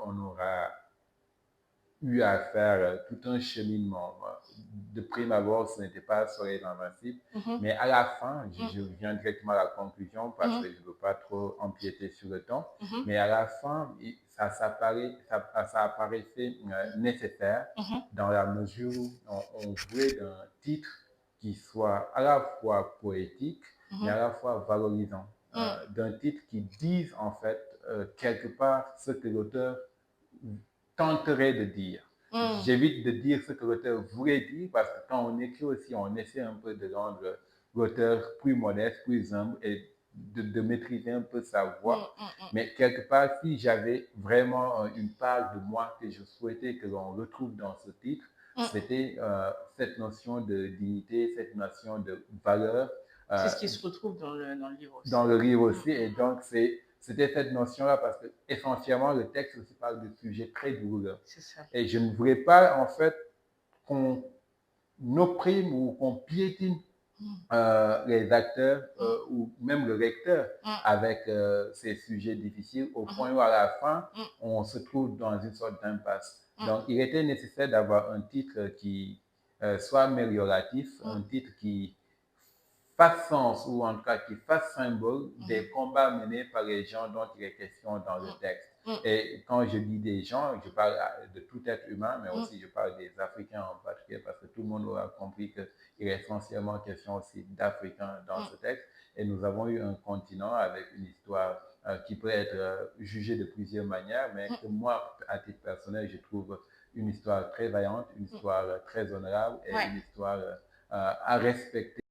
on aura eu à faire tout un cheminement. De prime abord, ce n'était pas solide invincible, mais à la fin, je viens directement à la conclusion parce que je ne veux pas trop empiéter sur le temps, mais à la fin, ça apparaissait nécessaire dans la mesure où on voulait un titre qui soit à la fois poétique, mais à la fois valorisant, d'un titre qui dise en fait quelque part ce que l'auteur tenterait de dire. J'évite de dire ce que l'auteur voulait dire parce que quand on écrit aussi, on essaie un peu de rendre l'auteur plus modeste, plus humble et de maîtriser un peu sa voix. Mais quelque part, si j'avais vraiment une part de moi que je souhaitais que l'on retrouve dans ce titre, c'était cette notion de dignité, cette notion de valeur. C'est ce qui se retrouve dans le livre aussi. Dans le livre aussi. Et donc, c'était cette notion-là parce que essentiellement, le texte aussi parle de sujets très douloureux. C'est ça. Et je ne voulais pas, en fait, qu'on opprime ou qu'on piétine les acteurs ou même le lecteur avec ces sujets difficiles au point où à la fin, on se trouve dans une sorte d'impasse. Donc, il était nécessaire d'avoir un titre qui soit amélioratif, un titre qui fasse sens ou en tout cas qui fasse symbole des combats menés par les gens dont il est question dans le texte. Et quand je dis des gens, je parle de tout être humain, mais aussi je parle des Africains en particulier parce que tout le monde aura compris qu'il est essentiellement question aussi d'Africains dans ce texte. Et nous avons eu un continent avec une histoire qui peut être jugée de plusieurs manières, mais que moi, à titre personnel, je trouve une histoire très vaillante, une histoire très honorable et une histoire à respecter.